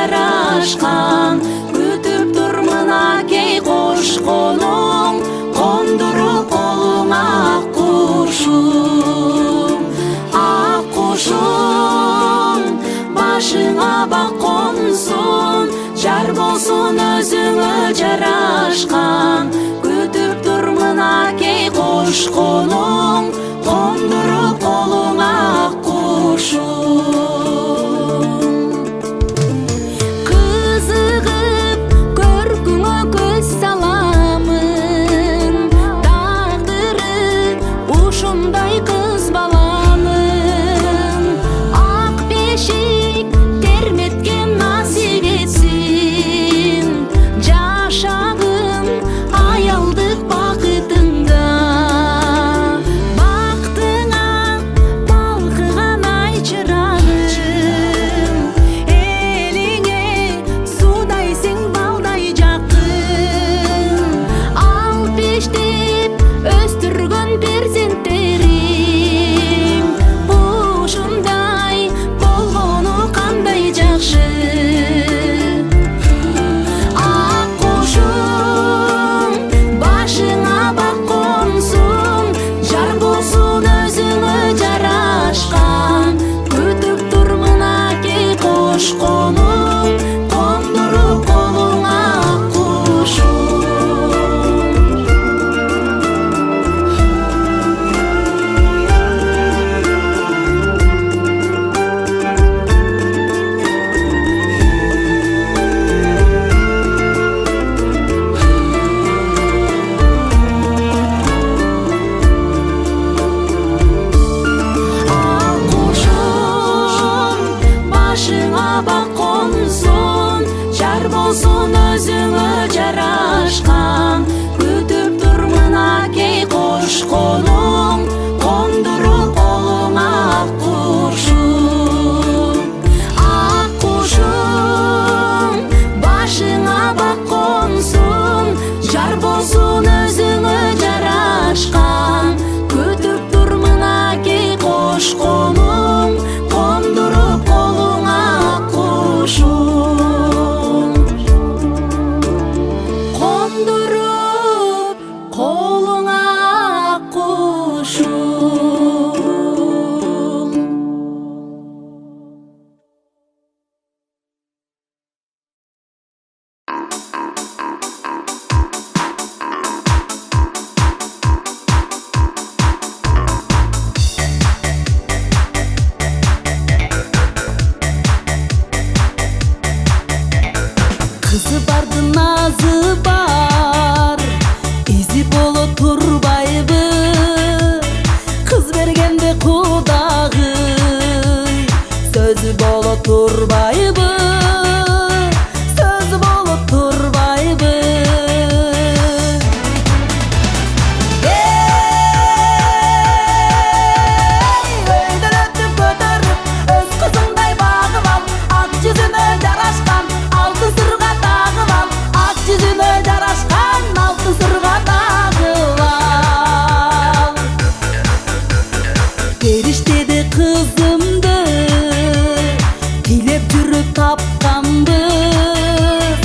жарашкан, күтүп тур мынакей кош колуң, кондуруп колуңа ак кушум. Ак кушум башыңа бак консун, жар болсун өзүңө жарашкан, күтүп тур мынакей кош колуң, кондуруп колуңа ак кушум. Кызыгып көркүңө көз саламын, тагдыры ушундай кыз баланын. Ак бешик терметкен насип этсин, жашагын аялдык бакытыңда. Бактыңа балкыган ай чырагым, элиңе судай сен балдай жакын. Алпештеп өстүргөн перзенттериң, ушундай болгону кандай жакшы. Ак кушум башыңа бак консун, жар болсун өзүңө жарашкан, күтүп тур мынакей кош колуң, кондуруп колуңа ак кушум. Ак кушум башыңа бак консун, жар болсун өзүңө жарашкан, күтүп тур мынакей кош колуң, кондуруп колуңа ак кушум. Ак кушум башыңа бак консун, жар болсун өзүңө жарашкан, күтүп тур мынакей кош колуң, кондуруп колуңа ак кушум. Кондуруп колуңа ак кушум. Кызы бардын назы бар, изи боло турбайбы. Кыз бергенде Кудагый, сөзү боло турбайбы, сөзү боло турбайбы. Өйдөн өтүп көтөрүп, өз кызыңдай багып ал, ак жүзүнө жарашкан алтын сырга тагып ал, ак жүзүнө жарашкан алтын сырга тагып ал. Периштеде кызымды тилеп жүрүп тапканбыз,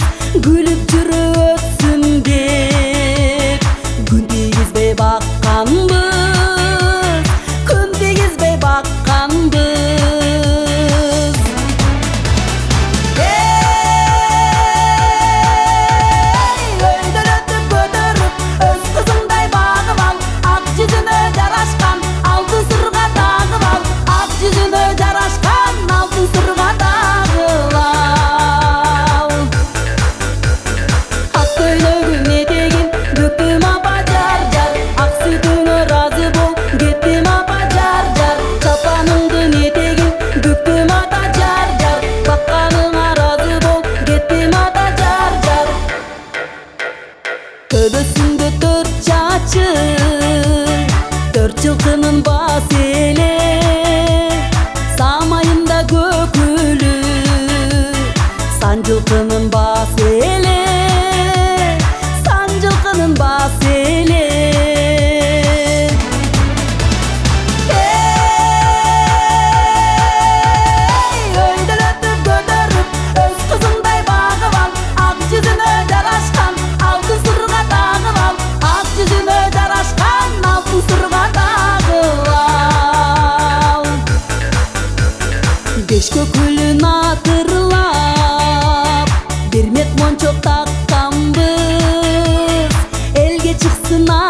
күлүп жүрүп өтсүн деп күн тийгизбей бакканбыз, күн тийгизбей бакканбыз. Өйдөн өтүп көтөрүп, өз кызыңдай багып ал, ак жүзүнө жарашкан алтын сырга тагып ал, ак жүзүнө жарашкан алтын сырга тагып ал. Ак көйлөгүн этегин бүктүм апа жар жар, ак сүтүңө разы бол кеттим апа жар жар. Чапаныңдын этегин бүктүм ата жар жар, бакканыңа разы бол кеттим ата жар жар. Төбөсүндө төрт чачы, төрт жылкынын басы эле, самайында көкүлү, сан жылкынын басы эле, сан жылкынын басы эле. Өйдөн өтүп көтөрүп, өз кызың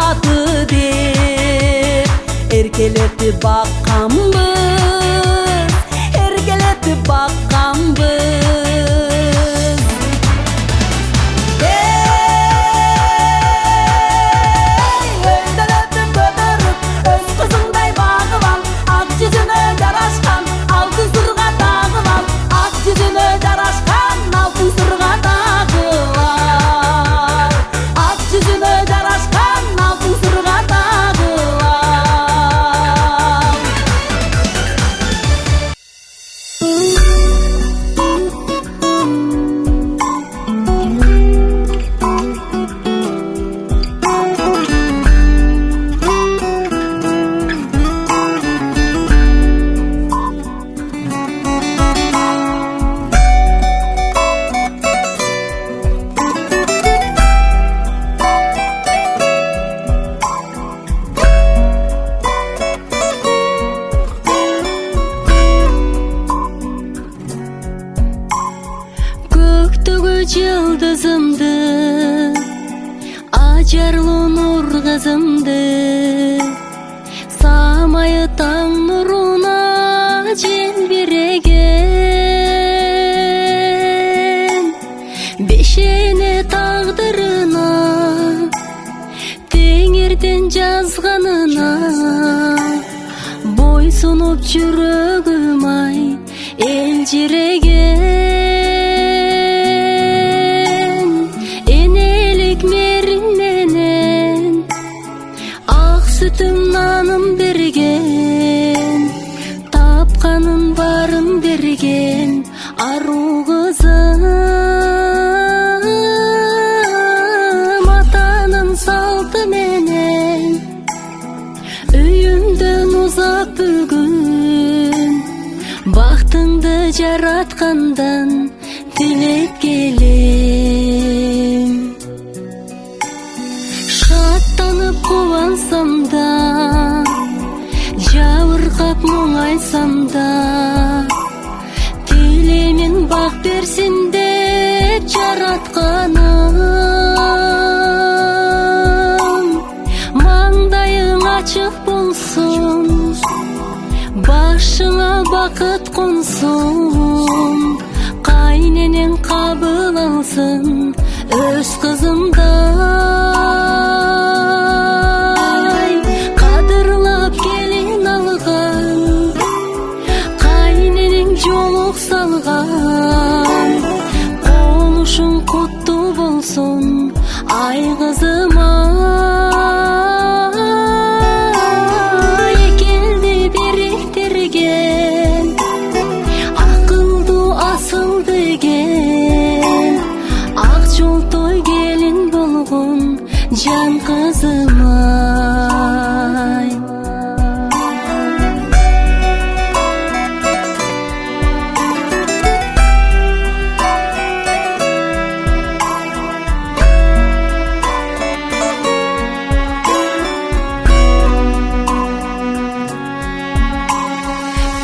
аты деп эркелетип бакканбыз, эркелетип бакканбыз. Өйдөлөтүп көтөрүп өз кызыңдай багып ал, ак жүзүнө жарашкан алтын сырга тагып ал, ак жүзүнө жарашкан алтын сырга тагып ал, ак жүзүнө жарашкан алтын сырга тагып ал. Көктөгү жылдызымды, ажарлуу нур кызымды, самайы таң нуруна желбиреген, бешене тагдырына, теңирден жазганына, бойсунуп жүрөгүм ай элжиреген. Sütüm nanım bergen, tapkanın barın bergen, arı kızım atanın saltı menen, öйүмдөн uzap бүгүн, бактыңды жараткандан тилеп келем. Шаттанып кубансам да, жабыркап мұңайсам да, тилемин бак берсин деп жаратканым. Маңдайың ачык болсун, башыңа бакыт консун, кайненең кабыл алсын өз кызымдай. Кадырлап келин алган, кайненең жолук салган, колушуң куттуу болсун ай кызым ай. Экелди бириктирген, акылдуу асыл деген, ак жолтой келин болгон жан кызым ай.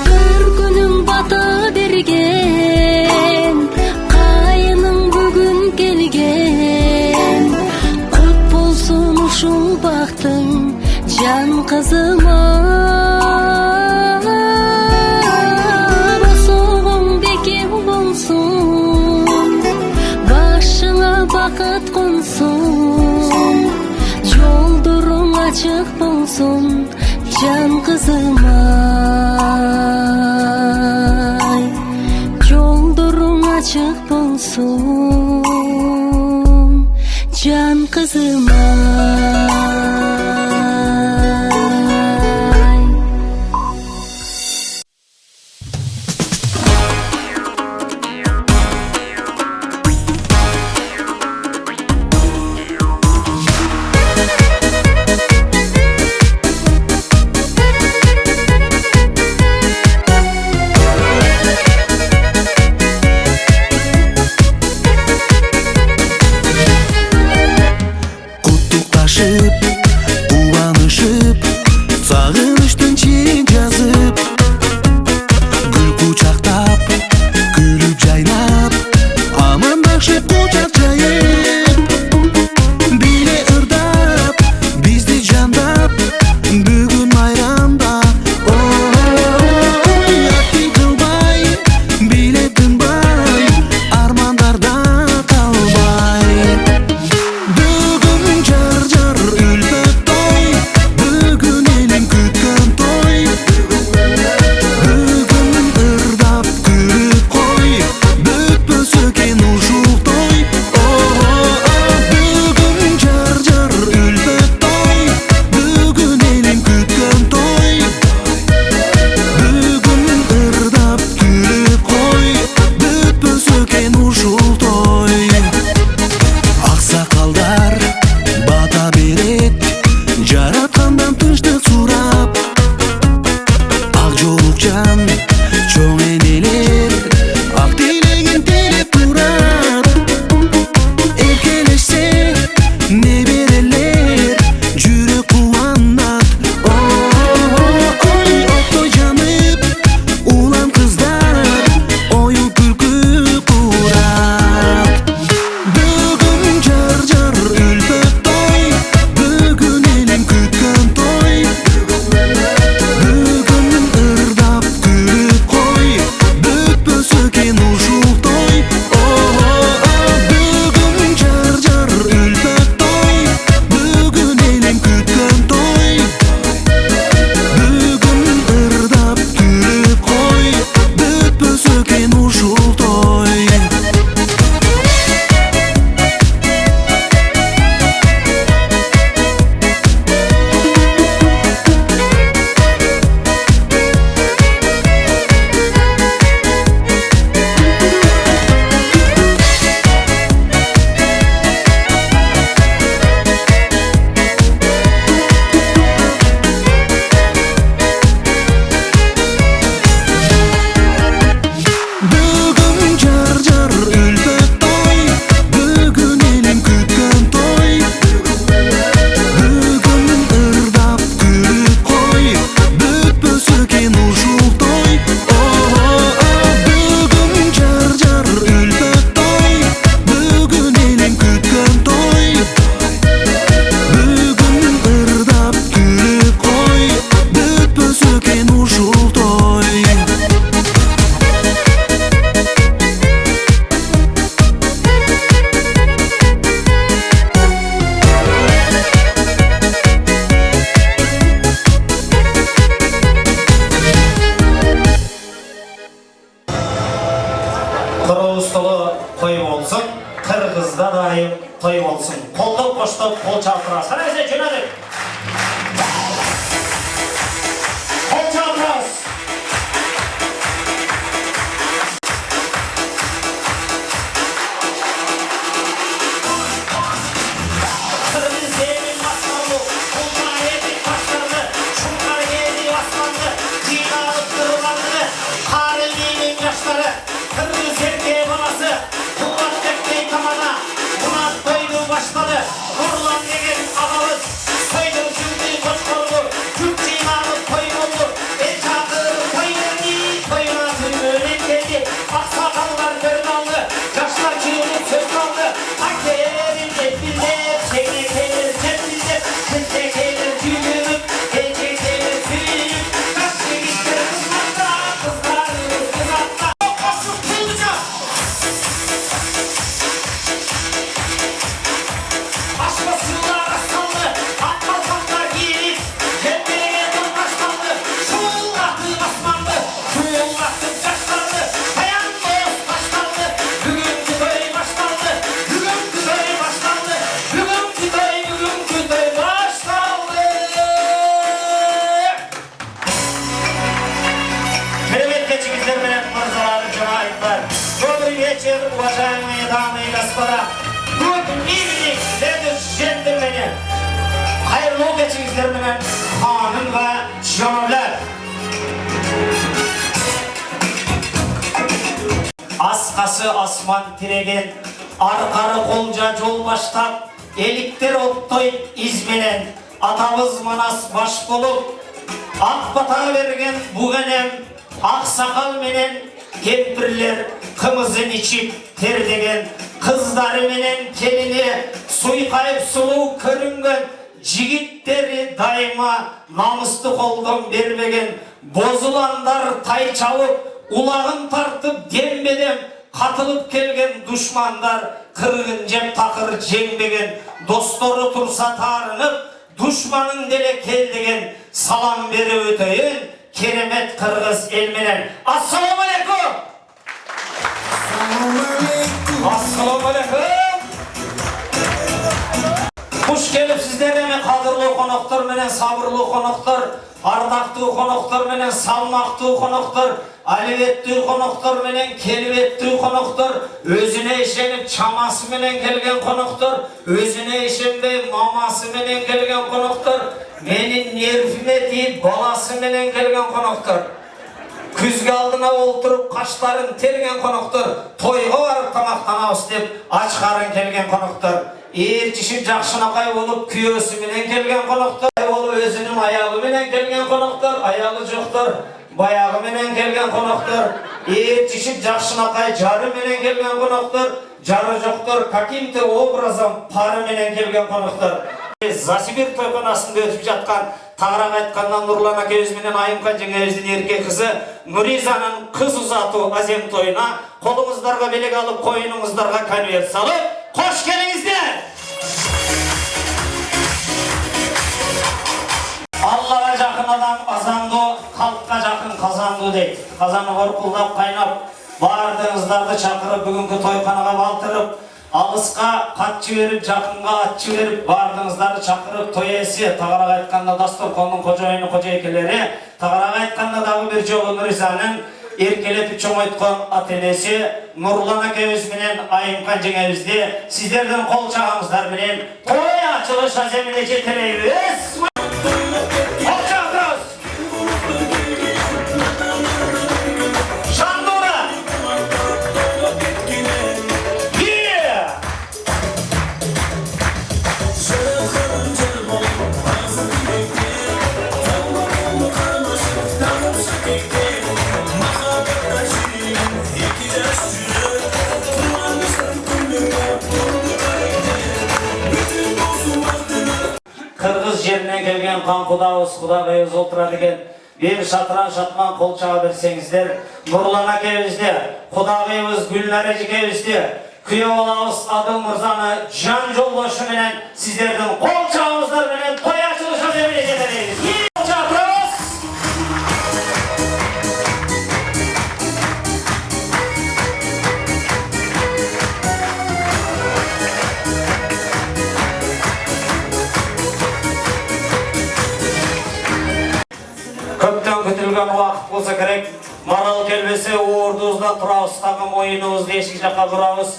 Көргүнүң бата берген, кайының бүгүн келген, кут болсун ушул бактың жан кызым ай. Босогоң бекем болсун, башыңа бакыт консун, жолдоруң ачык болсун жан кызым ай. Жолдоруң ачык болсун жан кызым ай. Bizde жараткандан тынчтык сурап ак жолук жан чоң энелер ак тилегин тилеп турат эркелешсе неберелер жүрөк кубанат ой оттой жанып улам кыздар оюн күлкү курат бүгүн жар жар үлпөт той бүгүн элим күткөн той бүгүн ырдап күлүп кой бүтпөсө экен ушул той бүгүн жар жар үлпөт той бүгүн элим күткөн той бүгүн ырдап күлүп кой бүтпөсө экен ушул той бүгүн жар жар үлпөт той бүгүн элим күткөн той бүгүн ырдап күлүп кой бүтпөсө экен ушул той бүгүн жар жар үлпөт той бүгүн элим күткөн той бүгүн ырдап күлүп кой бүтпөсө экен ушул той Кыргызстолу той болсун, Кыргызда дайым той болсун. Колдоп коштоп кол чалтырабыз. Кана эсе жөнөдүк. Кол чалтырабыз. Кыргыз элин башкаруу, кулмар элдик башкарды, шуңкар элдик басканды, жыйналып турганды, кары элдин жаштары, Кыргыз эркек баласы, Кулбатбектей тамада, Мурат тойду баштады, Нурлан деген агабыз, тойдун жүлдү кочкорду, жүк жыйналып той болду, эл чакырып той берди, тоюна түрмөнөн келди, аксакалдар көрүн алды, жаштар жыйылып сөз алды, актерин жетпилдеп, чегнекейлер жетпилдеп, кенжекейлер жүгүрүп, элжекейлер сүйүнүп, жаш жигиттер кызматта, кыздарыбыз кызатта. Ашпасылар асталды, атмалсақтар киіліп, жетпелеген тон ташталды, шуылғақты басманды, шуылғақты жаштарды, таян боз ташталды, бүгінгі той башталды, бүгінгі той башталды, бүгінгі той башталды. Керемет кечигиздер менен мырзалар, жамааттар. Добрый вечер, уважаемые дамы и господа. Good evening, ladies and gentlemen. Hayırlı geçişler menен hanım ve janoblar. Аскасы асман тиреген, аркары колжа жол баштап, эликтер оттой из менен, атабыз Манас баш болуп, ак бата берген бугенем, ак сакал менен кемпирлер кымызын ичип тердеген, кыздары менен келини суйкайып сулуу көрүнгөн, жигиттери дайыма намысты колдон бербеген, бозуландар тай чабып, улагын тартып дембедем катылып келген душмандар, кыргын жеп такыр жеңбеген, достору турса таарынып, душманын деле кел деген, салам берип өтөйүн керемет кыргыз эл менен. Ассаламу алейкум. Ассаламу алейкум. Куш келип сиздерге кадырлуу коноктор менен, сабырлуу коноктор, ардактуу коноктор менен, салмактуу коноктор, алибеттүү коноктор менен, келбеттүү коноктор, өзүнө ишенип чамасы менен келген коноктор, өзүнө ишенбей мамасы менен келген коноктор, Menin nerfime deyip balası menen kelgen konoktор. Күзге алдына олтырып, қаштарын терген қонақтар, тойға барып тамақтанабыз деп ач қарын келген қонақтар. Ертішіп жақшынақай болып күйесіменен келген қонақтар, ол өзінің аяғыменен келген қонақтар, аяғы жоқтар, баяғыменен келген қонақтар. Ертішіп жақшынақай жарыменен келген қонақтар, жары жоқтар, каким-то образом парыменен келген қонақтар. Засибир тойханасында өтіп жатқан, тағырақ айтқаннан Нұрлан әкеміз менен Айымхан жеңгеміздің ерке қызы Нұризаның қыз ұзату азем тойына қолыңыздарға белек алып, қойыныңыздарға конверт салып, қош келіңіздер! Аллаға жақын адам азанду, халыққа жақын қазанду дейді. Қазаны ғорқылдап қайнап, бардыңыздарды шақырып, бүгінгі тойханаға балтырып, алысқа қат жіберіп, жақынға ат жіберіп, бардыңыздарды шақырып, той иесі, тағарақ айтқанда дастарханның қожайыны, қожайкелері, тағарақ айтқанда дағы бір жолы Нұризаның еркелетіп чоңайтқан ат енесі Нұрлан әкеміз менен Айымхан жеңемізде сіздердің қол шағыңыздар менен той ашылыш аземіне жетелейбіз. Қырғыз жерінен келген қанқұдауыз, құдағайыз отырады екен. Бер шатыран шатқан қол шаға берсеңіздер, Нұрлан әкемізде, құдағайыз Гүлнар әжекемізде, күйе балауыз Адыл Мырзаны жан жолбашы менен сіздердің қол шағыңыздар менен той ашылышы аземіне жетелейміз. Қол шатырыңыз! Көптен күтілген уақыт болса керек, марал келбесе ордуыздан тұрауыз, тағы мойынуызды ешкі жаққа бұрауыз.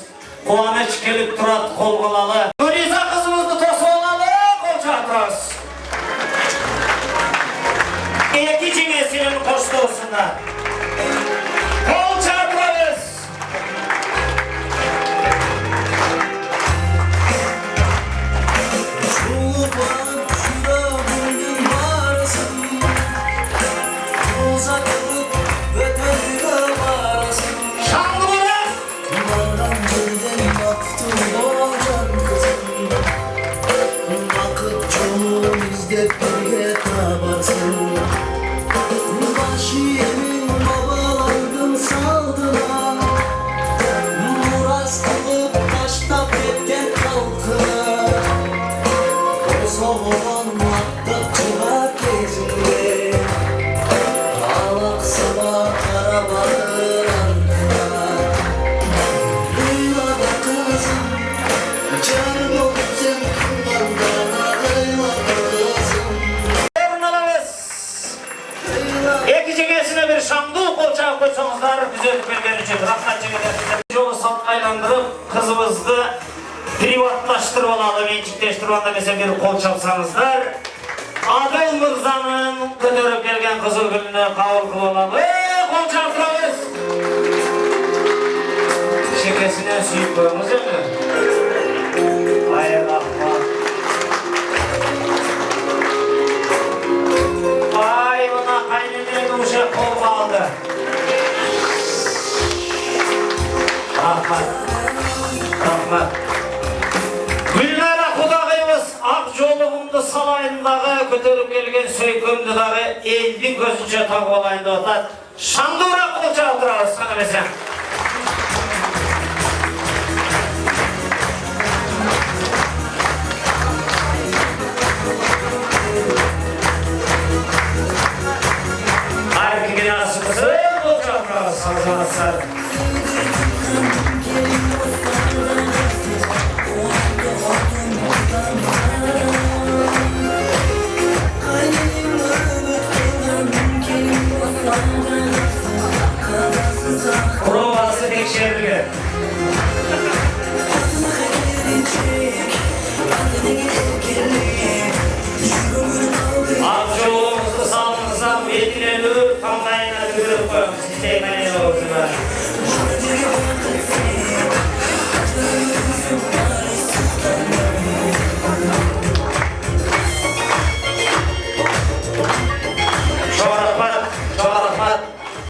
Қуаныш келіп тұрады қол қылалы. Нұриза қызымызды тосып алалы, қол шатырыңыз. Екі жеңесінің қоштығысында. Қол шатырыңыз. Қызымызды приватлаштырып алалы, меншіктештіріп алалы десе бір қол шапсаңыздар. Адыл Мырзаның көтеріп келген қызыл гүліне қабыл қылып алалы. Қол шапсаңыз. Шекесінен сүйіп қойыңыз енді. Ай рахмат. Ай, мына қайненен уже қолға алды. Рахмат. Рахмат. Гүлнара құдағайымыз ақ жолығымды салайындағы көтеріп келген сөйкөмді дағы елдің көзінше тағып алайында отады. Шандура құлша отырағыз, қана бесен. Әркінген асықысы құлша отырағыз, салжанасар. Provası tekşerli. Adını etileni tamlayına görüp koyun. Size emanet olsunlar.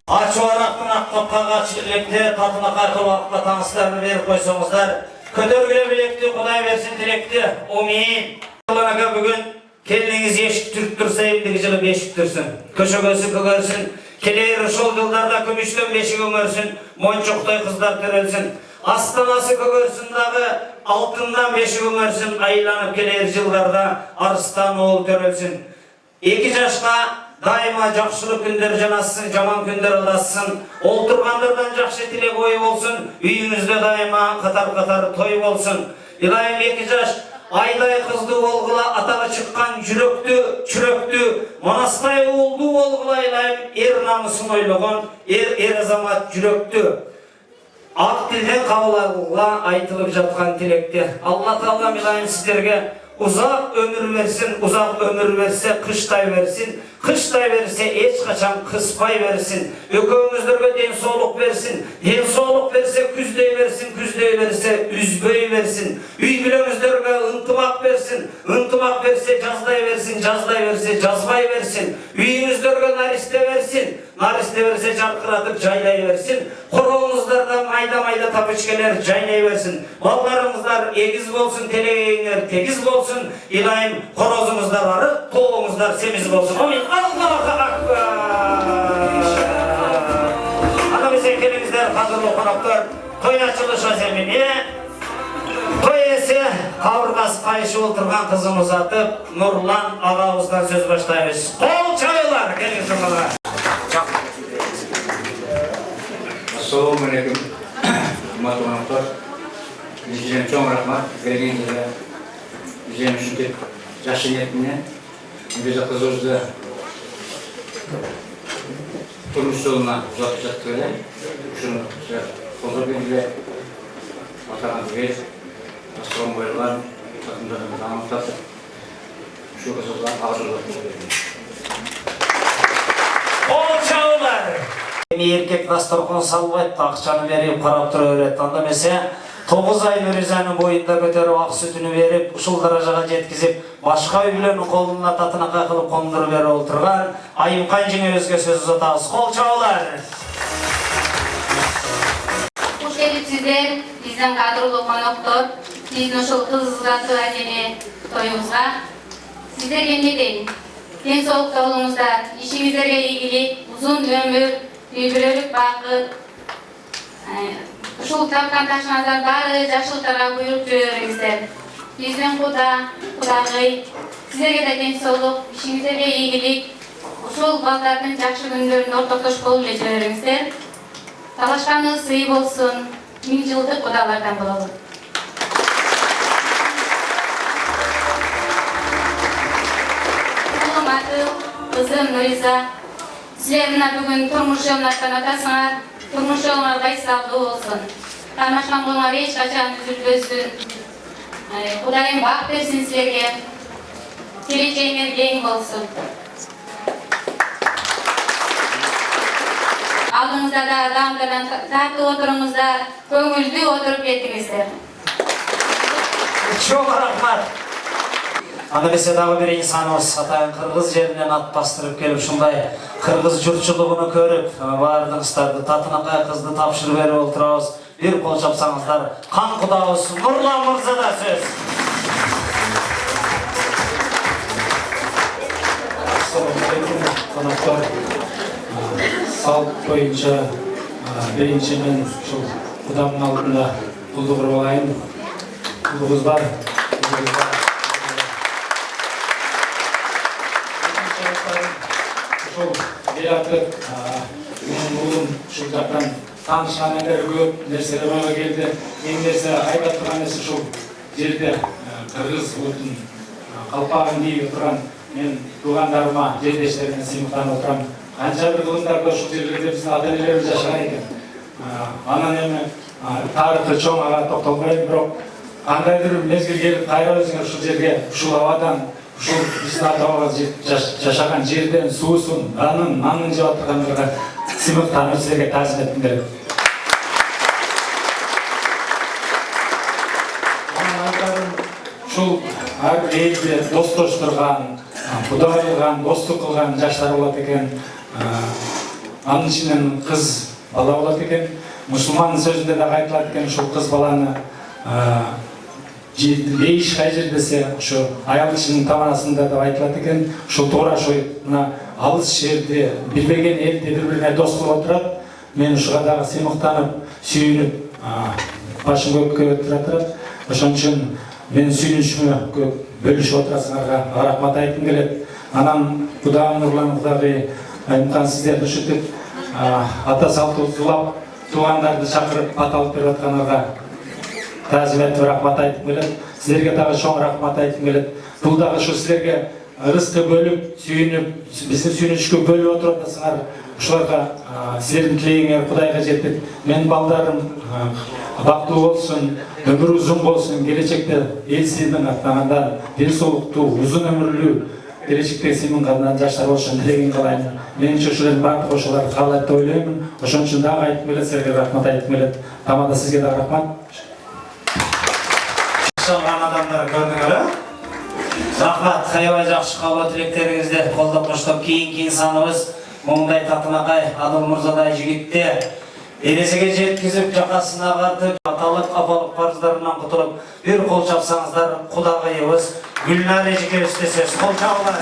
Açı orakın akkapka kaçırlıkta tatına kaykıl vakıfla tanıslarını verip koysanızlar. Kötörgüle bilekti, Kuday versin dilekti. Umin. Yılanaga bugün kendiniz yeşik türktürse evdeki жылы beşik türsün. Köşe gözü kögörsün. Keleyir şol yıllarda kömüşlön beşik ömörsün. Monçoktay kızlar törölsün. Astanası kögörsün dağı altından beşik ömörsün. Aylanıp keleyir yıllarda arıstan oğul törölsün. 2 yaşka daima жақшылық күндер жанасын, жаман күндер аласын. Олтырғандардан жақшы тілек ой болсын. Үйіңізде daima қатар-қатар той болсын. İlayim 2 жаш айдай қызды болғыла атағы шыққан жүректі, манастай олды болғыла илайым ер намысын ойлығын, ер азамат жүректі. Ақ тілден қабыл айтылып жатқан тілекте. Алла Тағала илайым сіздерге uzak ömür versin, uzak ömür verse kıştay versin, kıştay verse hiç kaçan kıspay versin, öküğümüzlerge densoluk versin, densoluk verse küzdey versin, küzdey verse üzböy versin, üygülümüzlerge ıntımak versin, ıntımak verse cazday versin, cazday verse cazbay versin, üyümüzlerge nariste versin, nariste verse çarkıratıp caylay versin, korovumuzlardan mayda tapışkeler caylay versin, ballarımızlar egiz olsun, teleğinler tegiz olsun, İlayim horozumuzlar arı, toğumuzlar semiz olsun. Amin. Allah'a akbar. Ana bize kelimizler hazırlı konaklar. Toy açılışa zemine. Toy ese kavurgaz kayışı oturgan kızımız atıp Nurlan ağamızdan söz başlayız. Kol çaylar. Gelin şunlara. Assalamualaikum warahmatullahi wabarakatuh. Bizden çok rahmat. Geldiğinizde bizden şükür yaşı niyetine bize kızımızda turmuş yoluna uzatacak böyle. Şunu kontrol edildi. Vatandaş ve aslan boylar takımlarını anlattı. Şu kızımızdan hazırladık. Kol çaylar. Erkek dasturxon salbayt, ақшаны беріп қарап тұра öğretti. Анда месе 9 ай Нұризаның бойында көтеріп ақ сүтіні беріп, ұшыл даражаға жеткізіп, башқа үйлерінің қолына татына қақылып қондырып беріп отырған Айым Қанжыңа өзге сөз ұзатамыз. Қол çağlar. Hoş gelipsizler, bizden kadrolu konuklar, bizden uşul kızızlatı acemi toyumuzga. Sizlerge ne deyin? Densolukta olumuzda, işimizlerge ilgili uzun ömür, үй-бүлөлүк бакыт, ушул тапкан ташыңардан баары жакшылыктарга буйруп жүрүңүздөр. Биздин Кудагый силерге да денсаулык, ишиңиздерге ийгилик, ушул балдардын жакшы күндөрүнө ортоктош болуп эле жүрүңүздөр. Талашканыңыз сый болсун, 1000 жылдык кудалардан бололу. Улум атым, кызым Нуриза. Sizlerine bugün turmuş yolundan atasınlar, turmuş yoluna kaysaldı olsun. Karmaşkan bulmalar hiç kaçan üzülbözsün. Kudayım bak versin sizlerge, geleceğiniz genç olsun. Aldığınızda da dağımlardan tatlı oturumuzda, köngüldü oturup yettinizler. Çok rahmat. Anda bize dağı bir insanımız Atayın Kırgız yerinden at bastırıp gelip şunday Kırgız jurtçuluğunu körüp bardığınızlardı tatına kızdı tapşır verip oturağız. Bir kol çapsanızlar kan kuda olsun. Nurlan Mırza da söz. Assalamualaikum konaklar. Salt boyunca birinci men şu kudamın altında bulduğum olayın bulduğumuz var. Şol beyatı benim oğlum şu jaktan tanışan ender көп нерселер ойга келди. Эң нерсе айтып турган нерсе шул жерде Кыргыз улутун калпагын кийип турган мен туугандарыма, жерлештериме сыймыктанып отурам. Канча бир кылымдарда ушул жерлерде биздин ата энелерибиз жашаган экен. Анан эми тарыхы чоң ага токтолбойм, бирок кандайдыр бир мезгил келип кайра өзүңөр ушул жерге, ушул абадан ушул биздин ата-бабабыз жашаган жерден суусун, нанын жеп атыргандарга сыймык таанып силерге таазим этким келет. Ушул ар бир элди достоштурган, кудай кылган, достук кылган жаштар болот экен. Анын ичинен кыз бала болот экен. Мусулмандын сөзүндө да айтылат экен, ушул кыз баланы бейиш кай жер десе, ошо аял кишинин таманасында деп айтылат экен. Ушул туура мына алыс жерде билбеген элди бири-бирине дос кылып отурат. Мен ушуга дагы сыймыктанып, сүйүнүп, башым көккө тура турат. Ошон үчүн мен сүйүнүчүмө бөлүшүп отурасыңарга рахмат айткым келет. Анан Кудагым Нурлан Кудагый айткан сиздерди ушинтип ата салтыбызды улап, туугандарды чакырып ат алып берип аткандарга таазим этип рахмат айткым келет. Силерге дагы чоң рахмат айткым келет. Бул дагы ушу силерге ырысты бөлүп, сүйүнүп, биздин сүйүнүчкө бөлүп отуруп атасыңар. Ушуларга силердин тилегиңер Кудайга жетип, менин балдарым бактылуу болсун, өмүрү узун болсун, келечекте эл сыймын аттагандан, ден соолуктуу, узун өмүрлүү, келечекте сыймын калган жаштар болушун тилегин кылайын. Менимче ушулардын баардыгы ошолорду каалайт деп ойлоймун. Ошон үчүн дагы айткым келет, силерге рахмат айткым келет. Тамада сизге дагы рахмат. Жашалган адамдар көрдүңөр, рахмат, аябай жакшы кабыл тилектериңизди колдоп коштоп, кийинки инсаныбыз Моңдай Татынакай Адыл Мырзадай жигитти эрежеге жеткизип, жакасына картып, аталык апалык парыздарынан кутулуп, бир кол чапсаңыздар, Кудагыйыбыз Гүлнар эжекебизге сөз. Кол чабыңдар.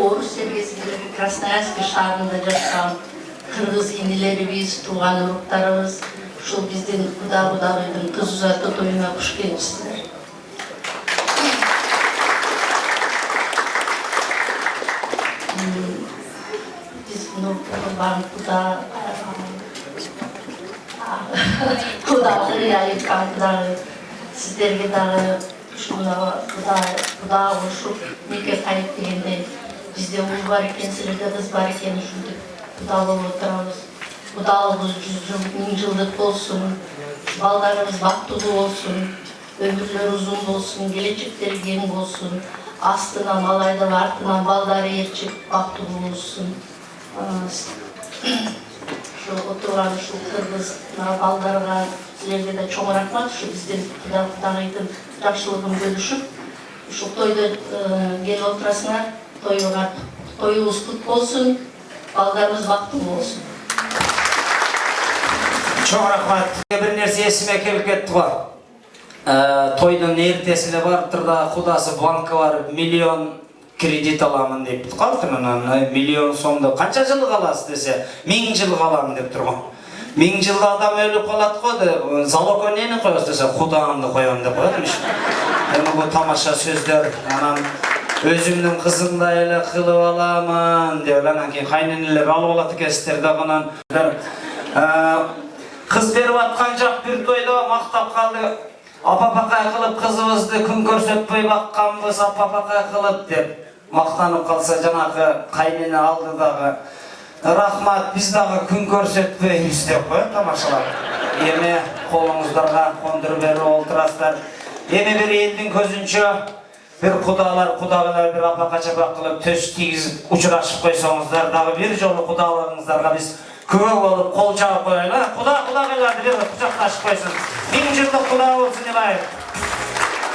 Орус сервисинде Красноярский шаарында жашаган кыргыз инилерибиз, тууган уруктарыбыз, ушул биздин Кудагыйдын кыз узатуу тоюна куш келипсиздер. Biz Nurban Kudagı'yı ayıkan Kudagı sizlerge dağı şuna Kudağı oluşup neke kayıp degende bizde uğur var eken, sizlerde kız var eken şunday Kudağı oturabız. Kudağımız 100 yıl, 1000 yıllık olsun, ballarımız baktulu olsun, ömürler uzun olsun, gelecekleri gen olsun. Astına malayda artına balları yerçip baktulu olsun. Şu oturan şu kırgız ballarına sizlerge de çoğun rahmat. Şu bizden Kudagı'ydın жақшылығын bölüşüp şu toyda gelip oturasınlar. Toyumuz kut olsun, ballarımız baktulu olsun. Çoğun rahmat. Bir nerse esime kelip ketti var. Toydun ertesine barıptır da Kudası banka var, milyon kredit alamın deyip kaltırın. Milyon sonunda kança jıl kalası dese, 1000 jıl kalamın deyip durma. 1000 жылда адам өлүп калат го деп, залог эмнени коебуз десе, Кудагымды коем деп коет имиш. Эми бул тамаша сөздөр, анан өзүмдүн кызымдай эле кылып аламын деп, анан кийин кайненелер алып алат экенсиздер дагы анан. Кыз берип аткан жак бир тойдо мактап калды. Апа-пакай кылып кызыбызды күн көрсөтпөй бакканбыз, апа-пакай кылып деп мактанып калса, жанагы кайнене алды дагы. Рахмат, biz дагы күн көрсөтпөйбүз деп коет тамашалап. Эми колуңуздарга кондуруп берип олтурасыздар. Эми бир элдин көзүнчө бир Кудагылар бир апа-качапак кылып төс тийгизип учурашып койсоңуздар, дагы бир жолу Кудагыларыңыздарга биз күбө болуп кол чабып коелу. Кудагыларды бир кучакташып койсун. 1000 жылдык Кудагы болсун илайым.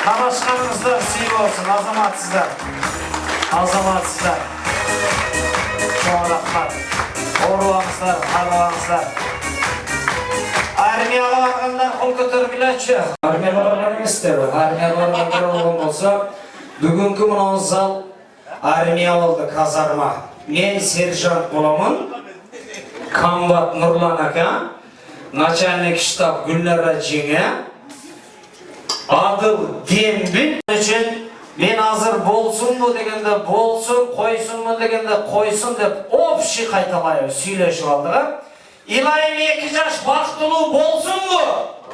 Табашканыңыздар сый болсун, азаматсыздар. Азаматсыздар. Çoğun rahmat. Oruğanızlar, harvağınızlar. Armiyaga barganlar kol kötörgüleçi. Armiyaga bargan emesler. Armiyaga bargan olgan bolsa, bugünkü muna zal armiya oldu kazarma. Men serjant bolamın. Kambat Nurlan aka, начальник штаб Gülnara Jenge, Adıl Dembil için men hazır bolsun mu degende bolsun, koysun mu degende koysun dep общий kaytalayıp süйлöşüp aldık. İlayim 2 yaş baktılуу bolsun mu?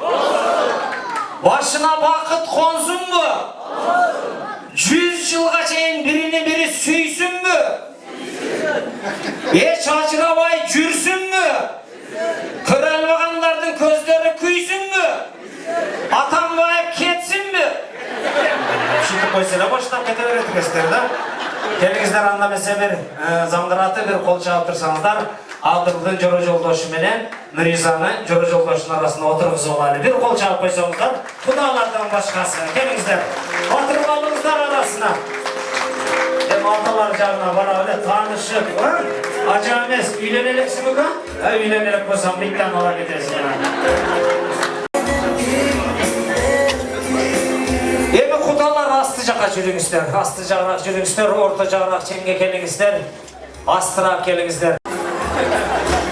Bolsun. Başına bakıt konsun mu? Bolsun. 100 yılga çeyin birini biri süysün mü? Hiç acıramay cürsün mü? Körelmeganlardın közleri küysün mü? Atam koysana boştan kete öğretirler de. Kelingizler anda mesela bir zamdıratı bir kol çalıp tursanızlar. Adılдың жора жолдошу менен Нуризаны жора жолдошунун арасында отургузуп алалы. Bir kol çalıp koysаңыздар, Кудалардан башкасы. Келиңиздер. Отуруп алыңыздар арасына. Atalar жагына бара эле таанышып, ажа эмес, үйлөнө элексиңби? Үйлөнө элек болсоң биттен ала кетесиң. Эми кудалар асты жакка жүрүңүздөр. Асты жагыраак жүрүңүздөр, орто жагыраак ченге келиңиздер. Астыраак келиңиздер.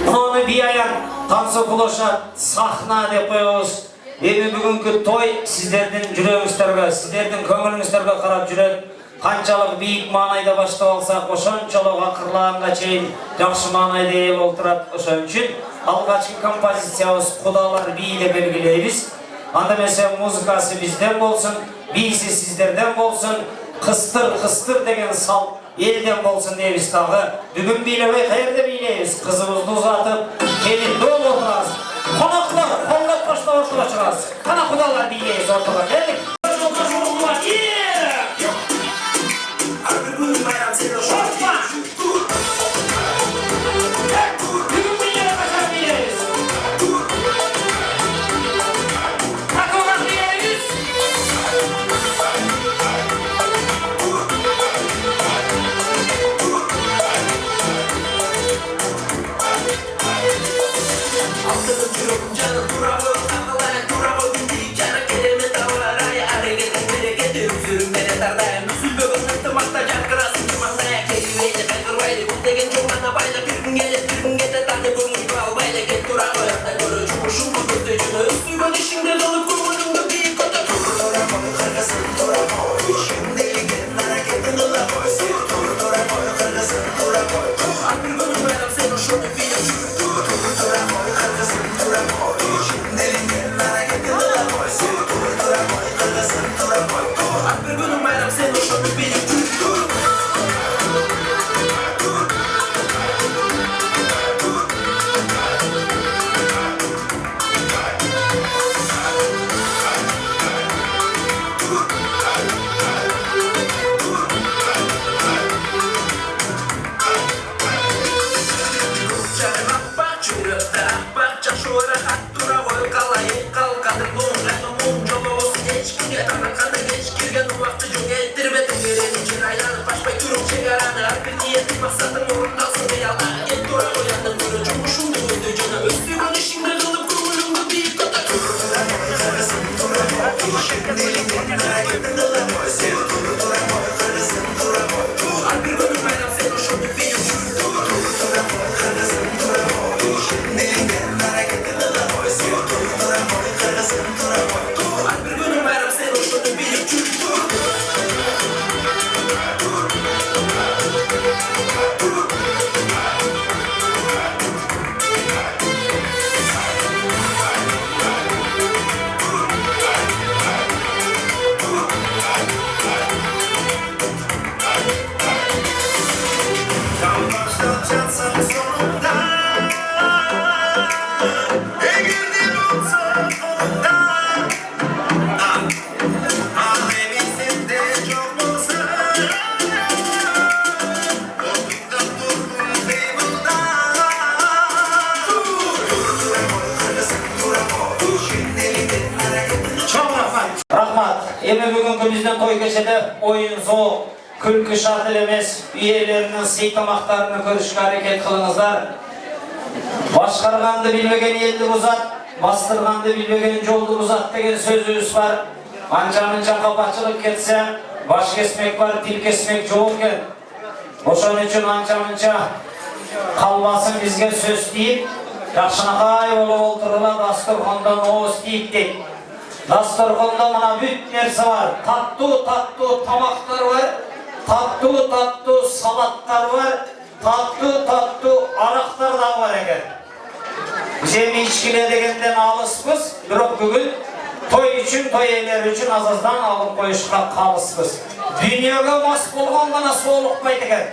Муну бияян Тансо Кулошат сахна деп коебуз. Эми бүгүнкү той сиздердин жүрөгүңүздөргө, сиздердин көңүлүңүздөргө карап жүрөт. Канчалык бийик маанайда баштап алсак, ошончолук акырлаганга чейин жакшы маанайда эл олтурат. Ошон үчүн алгачкы композициябыз Кудалар бии деп белгилейбиз. Анда эмесе музыкасы бизден болсун, бийси сиздерден болсун, кыстыр деген сал элден болсун дейбиз дагы. Бүгүн бийлебей каерде бийлейбиз? Кызыбызды узатып, келип дол отурабыз. Коноклор колдоп коштоп ортого чыгабыз. Кана Кудалар бийлейбиз ортого. Келик. Эми бүгүнкү биздин той кечеде оюн зоо, күлкү шарт эмес, үйелеринин сый тамактарын көрүшкө аракет кылыңыздар. Башкарганды билбеген элди бузат, бастырганды билбеген жолду бузат деген сөзүбүз бар. Анча-мынча капачылык кетсе, баш кесмек бар, тил кесмек жок экен. Ошон үчүн анча-мынча калбасын бизге сөз тийип, жакшынакай болуп отурула дасторкондон ооз тийип дейт. Dastorkonda mana büt nerse var, tatlı tamaklar var, tatlı salatlar var, tatlı araklar da var eken. Bize içkile degenden alıspız, bürok bugün toy için, toy eyler için azazdan alıp koyuşka kalıspız. Dünyada mas bulgan bana soğulukmaydı eken.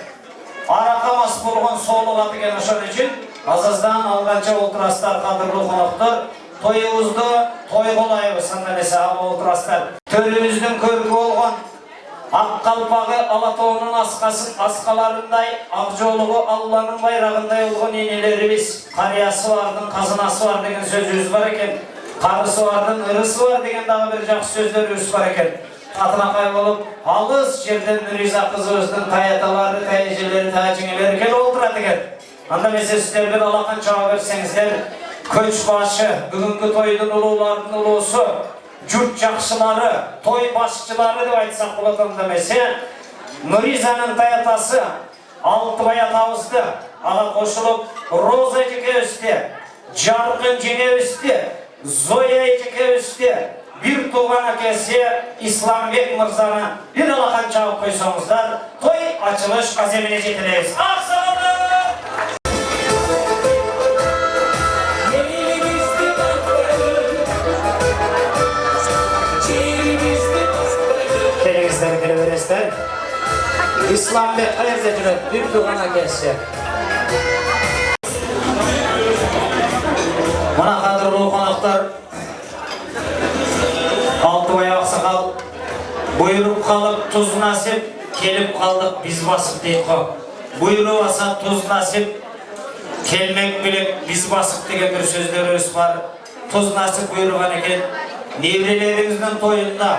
Araka mas bulgan soğuluk atı eken aşan için azazdan algança oturaslar kadırlı konaklar. Toyumuzda toy kolayımız, sanda mesela oturaslar. Törümüzden körgü olgan, Ак kalpağı Alatoğu'nun askalarınday, Akçoğlu'u Allah'ın bayrağınday olgun enelerimiz, karıyası vardın, kazınası var degen sözümüz var eken, karısı vardın, ırısı var degen daha bir жақсы sözlerimiz var eken. Atına kaybolup, alız жерден Nuriza kızımыздың tayataları, tayajeleri, tayajineleri kel oldurat eken. Anda mesela sizler bir alakan çağa versеңіздер, köç başı, bugünkü toydun ulularının ulusu, jurt жақшылары, toy başçıları деп айтсақ болады анда mesela. Nuriza'nın tayatası Алтыбай атабызды аға қосылып, Роза жеке өсті, Жарқын жеке өсті, Зоя жеке өсті, bir туған әкесі Исламбек мырзаны bir алақан чағып қойсаңыздар, той açılış azemine жетілеміз. Kelingizler, keleverесіздер. İslamбек қайерде жүреді, bir туған әкесі. Мына қадірлі қонақтар, Алтыбай ақсақал бұйырып қалып тұз насip, келіп қалдық біз басып дейқо. Бұйырып аса тұз насip, келмек білек біз басып деген бір сөздеріміз бар. Тұз насip бұйырған екен. Неврелеріңіздің тойында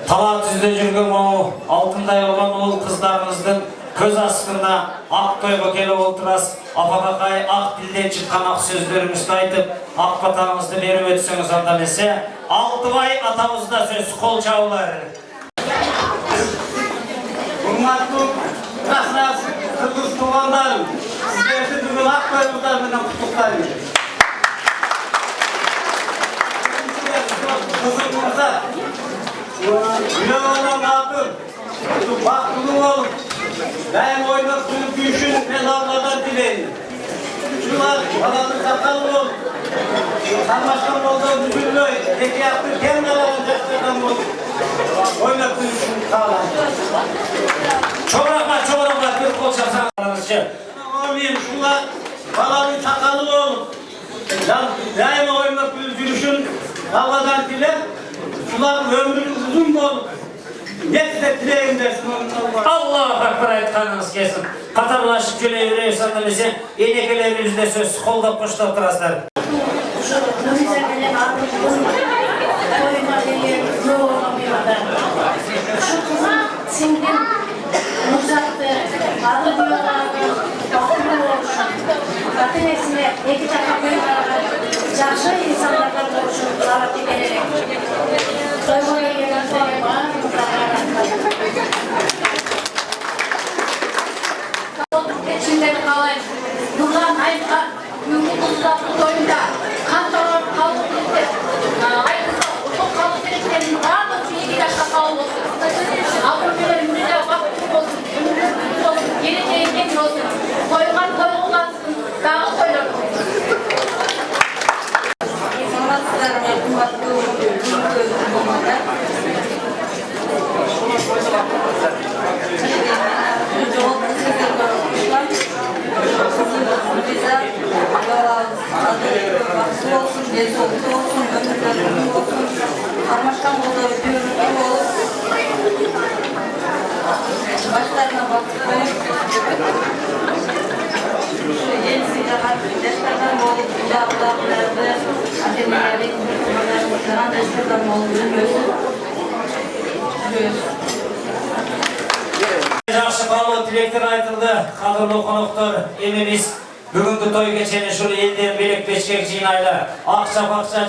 Тала түзде жүрген о алтындай olan ол қыздарыңыздың көз астында ақ тойға келіп отырас, апақақай ақ тілден шыққан ақ сөздерімізді айтып, ақ батаңызды беріп өтсеңіз андамесе, Алтыбай атамызда сөз қол жаулар. Құрматтың қасынас қырғыз туғандарым, сіздерді бүгін ақ тойыңыздармен құттықтаймын. Қызым мырза, Gülevan'dan atın, baktığını olup, ben oynak sürüp düşün, ben Allah'tan dileyim. Şunlar, balanın sakalı ol, sarmaşkan olduğu düşünlüyor, tek yaptı, kendi alacaklardan ol, oynak sürüp sağlam. Çok rahmat, bir kol çapsanız. Olmayayım, şunlar, balanın sakalı ol, daima oynak sürüşün, Allah'tan dileyim. Şunların ömrünün uzun olup, netice dileyim dersin onunla. Allah akbar aytkanınız kesin. Katarlaşıp jöle yürüyoruz andamese, enekelerimizde söz kolda poşta oturaslar. Şu Nurize'nin ardından koyma diye yoğuramıyorlar. Şu kıza singin uzattı, adı diyorlardı, bakımlı oluşun. Zaten esine iki çaka koyuyorlar, жақсы insanlardan oluşun, tarafı gelerek. Koymaya gelen koyma, Şimdi kalay, buradan ayıplar, yumrukuzlar toyunda, kantorlar kaldık gitti. Ayıplar, çok kaldık gereklerini vardı, çünkü bir dakika kaldı olsun. Avrupalar ümrüne vakit olsun, ümrüne olsun, geleceğin getir olsun. Toygan toyulansın, dağı toylar olsun. Sanatçılarıma kuvvetli olmadan başlarına baktırayım. Yenisiyle kardeşlerden olup, cevaplarında akademileri, kardeşlerden olup, Жақсы қалу тілектер айтылды, қадірлі қонақтар, емеміз бүгінгі той кешені шул елден белек бешкек жинайлы, ақша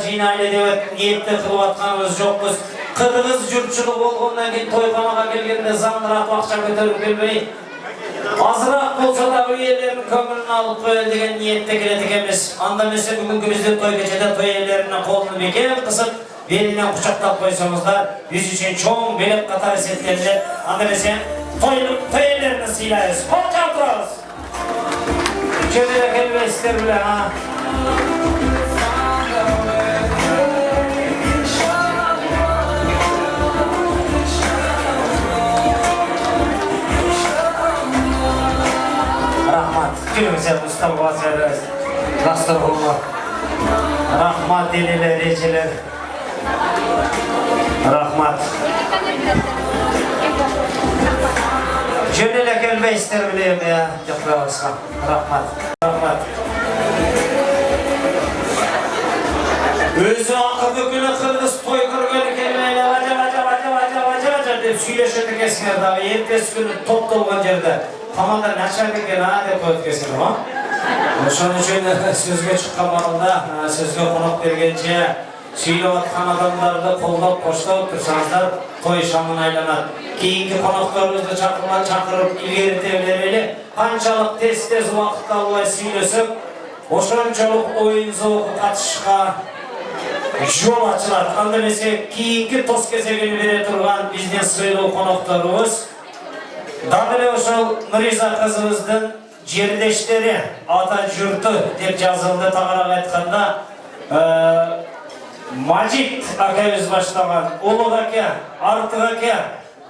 жинайлы деп ниетті қылып атқанымыз жоқпыз. Қырғыз жұртшылық болғаннан кейін тойханаға келгенде заңдырақ ақша көтеріп келмей, азырақ болса да иелерінің көңілін алып қояды деген ниетте келеді екенбіз. Анда месе бүгінгі бізде той кешеде той иелерінің қолын бекем қысып, белінен құшақтап қойсаңыздар, біз үшін чоң белек қатар есептелді. Анда месе той иелерін сыйлайыз. Қол жаудырыңыз. Жөнеле келмейсіздер біле, ha? Rahmat. Gülümse Mustafa Vazirler. Rastırgullar. Rahmat deliler, reciler. Rahmat. естер білем, жақпағызға. Рахмат. Өзі ақырды күні қырғыз той көргені келмейді, ажа деп сөйлешеді кесіңер дағы, ертесі күні топ толған жерді. Тамада нашар екен деп қойып кесіңер, ма? Ошон үчүн сөзгө чыккан маалда, сөзгө конок бергенче сүйлөп аткан адамдарды колдоп, коштоп турсаңыздар, той шамын айланат. Кийинки конокторубузду чакырып илгерите берели, канчалык тез убакытта албай сүйлөсөк, ошончолук оюн зоокко катышышка жол ачылат. Анда эмесе кийинки тос кезегини бере турган биздин сыйлуу конокторубуз дагы эле ошол Нуриза кызыбыздын жердештери, ата журту деп жазылды. Тагыраак айтканда Мажит акабыз баштаган, Улук аке, Артык аке,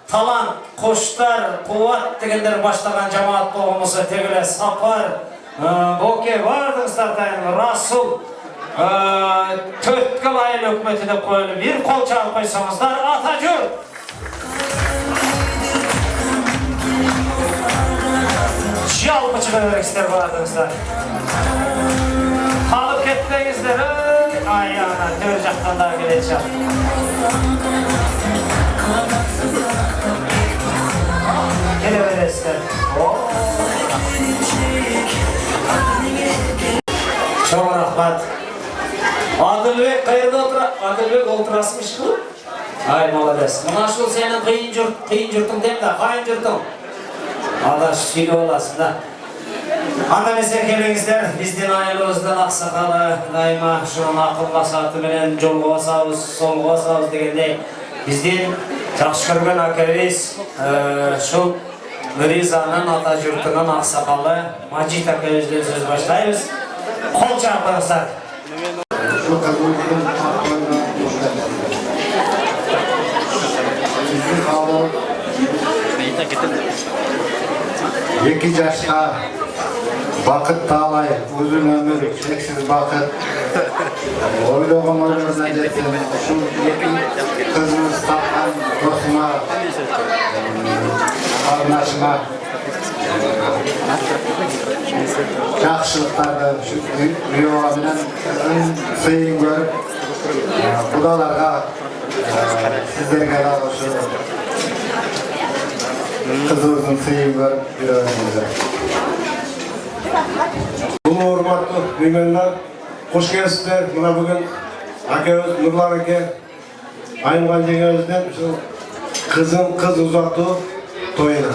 Талант, Коштар, Кубат дегендер баштаган жамаат болгонбосо тегеле Сапар, Боке бардыңыздар дайын, Расул, төрткүл айыл өкмөтү деп коелу. Бир кол чалып койсоңуздар, ата журт. Жалпы чыга бересиздер бардыңыздар. Калып кетпеңиздер. Ай ана төр жактан дагы келет жак. Келе бересиздер. Чоң рахмат. Адылбек кайерде отурат? Адылбек олтурасыңбы? Ай, молодец. Мына ушул сенин кыйын журтуң дейм да, кайын журтуң? Адаш сүйлөп аласың да. Анда эмесе келиңиздер, биздин айылыбыздын аксакалы дайыма ушунун акыл басаты менен жолго басабыз, солго басабыз дегендей, биздин жакшы көргөн акебиз ушул Нуризанын ата журтунун аксакалы Мажит акебизден сөз баштайбыз. Кол чаап коюңуздар. Эки жашка бакыт таалай, uzun ömür, çeksiz bakıt. Ойлогон ойлоруна жетсем, ушул эки кызыбыз тапкан досума, карындашыма жакшылыктарды буйруга менен сыйын көрүп, кудаларга сиздерге дагы ушу кызыбыздын сыйын көрүп жүрөңүздөр. Бұл урматтуу меймандар, кош келипсиздер. Мына бүгүн акебиз Нурлан аке Айымган жеңебизден ушул кыз узатуу тоюна.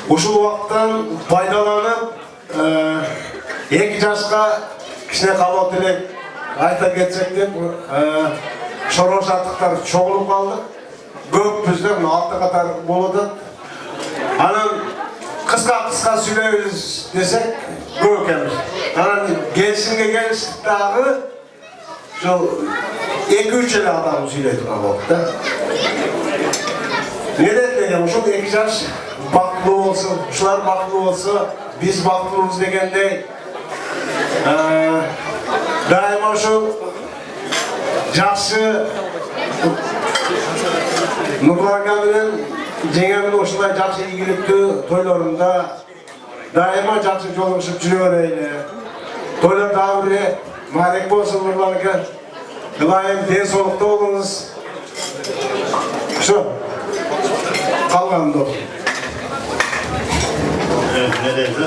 Ушул убакыттан пайдаланып, 2 жашка кичине калуу тилек айта кетсек деп, шороошаттыктар чогулуп калдык. Көпбүздө 6 катар болуп атат. Анан кыска сүйлөйбүз десек көп экенбиз. Анан келишимге келиштик дагы ошол 2-3 эле адам сүйлөй турган болуп да. Эмне деген ушул 2 жаш бактылуу болсун, ушулар бактылуу болсо, биз бактылуубуз дегендей дайыма ушул жакшы Нурлан менен жеңемдин ушундай жакшы ийгиликтүү тойлорунда дайыма жакшы жолугушуп жүрө берели. Тойлор дагы бир маалек болсун Нурлан аке. Ылайым ден соолукта болуңуз. Ошо калган доп. Ne derdi?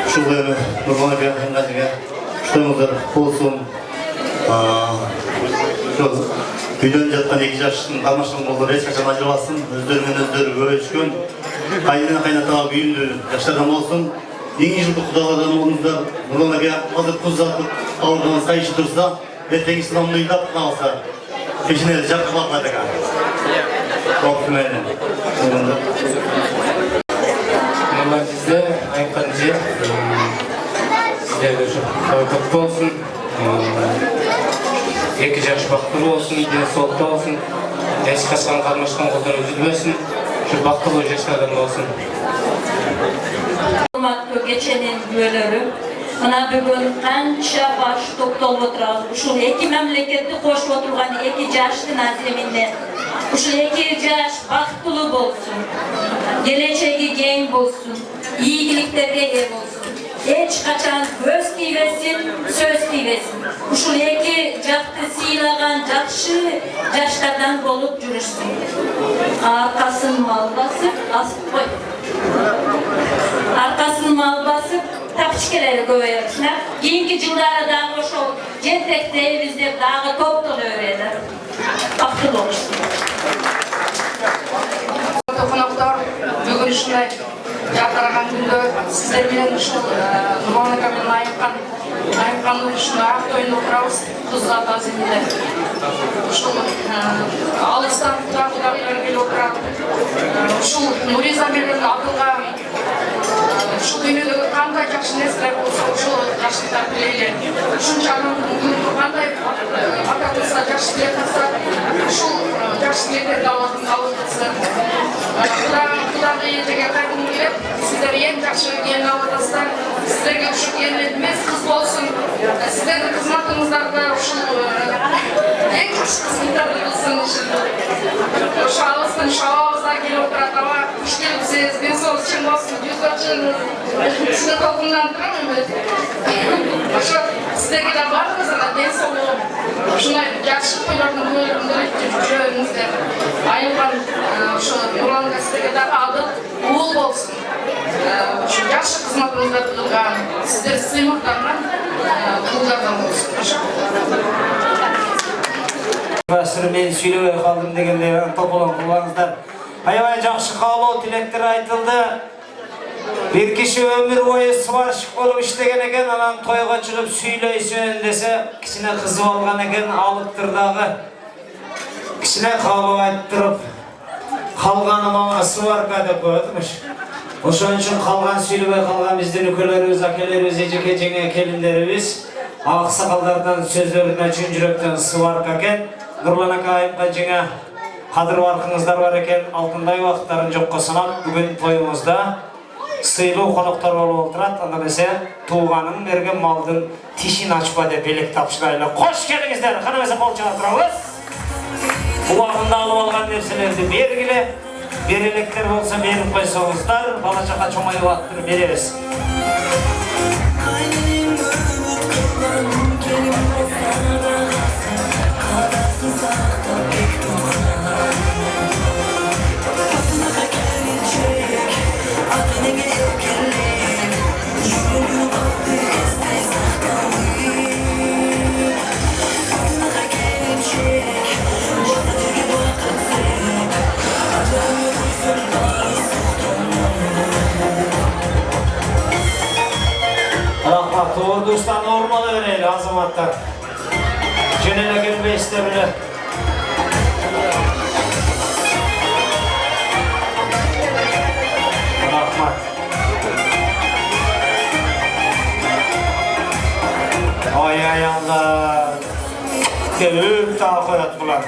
Ушул Нурлан аке ыңгайга уштоңуздар болсун. Үйдөн жаткан 2 жаштын кармашкан балдар эч качан ажырабасын, өздөрү менен өздөрү көбөйүшкөн, кайнына кайнатага күйүндүү жаштардан болсун. Эң жылдык кудалардан болуңуздар. Нурлан аке азыр кыз жатып, ауырган сайышы турса, эртең исламды ыйлап калса, кичине жакырлап кайдык. Нурлан бизде айтканча, сиздерге ушу той болсун. 2 жаш бактылуу болсун, ден соолукта болсун, эч качан кармашкан колдон үзүлбөсүн, ушу бактылуу жаштардан болсун. Урматтуу кеченин күбөлөрү, мына бүгүн канча баш топтолуп отурабыз. Ушул 2 мамлекетти кошуп отурган 2 жаштын аземинде Uşul 2 jaş baktulu bolsun. Geleceği gen bolsun. İyiliklerge ev olsun. Hiç kaçan göz tiybesin, söz tiybesin. Uşul 2 jaktı sıylagan jakşı jaşlardan bolup жүрүшsün. Arkasın mal basıp, asıp koy. Arkasın mal basıp, tapışkeleri koyuyorlar. Keyinki жылдары дагы ошол жентектейбиз деп дагы топтон öğrenir. Baktıl oluşsun. Konuklar, bugün ушундай жалтыраган күндө сиздер менен ушул Нурланка менен Айымкандын ушундай ак тойунда отурабыз Кыз Ата земинде. Ушул алыстан кудагыйлар келип отурат. Ушул Нуриза менен Абдылга ушул дүйнөдөгү кандай жакшы нерселер болсо ушул жакшылыктар тилейлер. Ушунчалык кандай ата-кызга жакшы тилек кылса ушул жакшы тилектерди Аллахтын кабыл кылсын. Кудагы деген кайдым келет, сиздер эң жакшы келин алып атасыздар. Сиздерге ушул келин эмес кыз болсун. Сиздердин кызматыңыздарда ушул эң жакшы кызматтарды кылсын иншалла. Ошо алыстан шабабыздан келип отурат, аба куш келипсиз, ден соолугуңуз чың болсун, жүз бачын. Сизди толкундан турам эми. Ошо сиздерге да баарыңызга ден соолук, ушундай жакшы тойлордун көңүлүндө жүрүңүздөр. Айылган ошо Нурланга сиздерге дагы адыл уул болсун. Ошо жакшы кызматыңыздарды кылган, сиздер сыймыктардан уулдардан болсун. Ошо. Мен сүйлөбөй калдым дегенде тополон кылбаңыздар. Аябай жакшы каалоо тилектер айтылды. Бир киши өмүр бою сварщик болуп иштеген экен, анан тойго чыгып сүйлөйсүн десе, кичине кызып алган экен, алыптыр дагы. Кичине каалоо айттырып, калганы мага сварка деп коетмуш. Ошон үчүн калган сүйлөбөй калган биздин үкөлөрүбүз, акелерибиз, эжеке жеңе келиндерибиз аксакалдардан сөздөрүнө чын жүрөктөн сварка экен. Нурлан ака, Айымка жеңе кадыр баркыңыздар бар экен, алтындай убакыттарын жокко санап, бүгүн тоюңузда сыйлуу коноктор болуп отурат. Анда эмесе тууганың берген малдын тишин ачпа деп элек тапшырайлы. Кош келиңиздер, кана эмесе кол чыга турабыз. Убагында алып алган нерселерди бергиле, берелектер болсо берип койсоңуздар, бала чака чоңоюп аттыр беребиз. Rahmat, ordustan ormana vereyli azamatlar. Cenene gelme istemine. Rahmat. Ay ayağlar. Gelip daha koyat bular.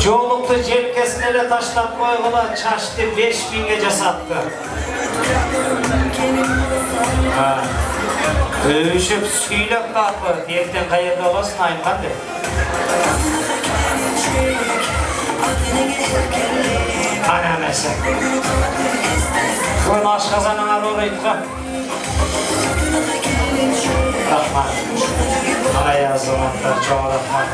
Çoğulukta jelkesine ele taşlap koygular, çaştı 5000'e jasattı. Öüşüp süylep kalkı, diyetten kayırda olasın Ayımkan de. Ana mesela. Koyun aşkazanına doğru itka. Rahmat. Ana yazılmaklar, çok rahmat.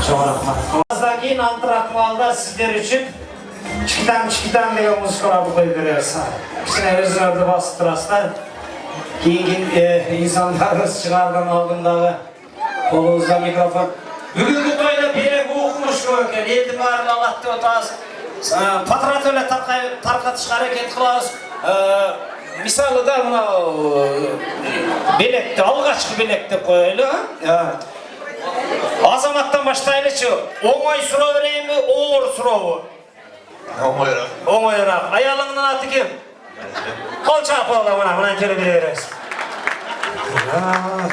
Çok rahmat. Azdan keyin antrakmalda sizler için Çıkitan degan muzikalarni qo'yib beramiz. Kichkina o'zlarni bosib turasizlar. Keyin insonlarimiz chiqargan oldindagi qo'lingizda mikrofon. Bugungi to'yda berek o'qimish ko'p ekan. Endi barini olatdi o'tasiz. Patratlar tarqatish harakat qilamiz. Misolida mana belekni, alg'achqi belek deb qo'yaylik. Azamatdan boshlaylikchi. O'ng'oy so'rab beraymi, og'ir so'rab? Oңайырақ. Ayalыңның аты кем? Қол чағып алды, мұнан келіп береріз.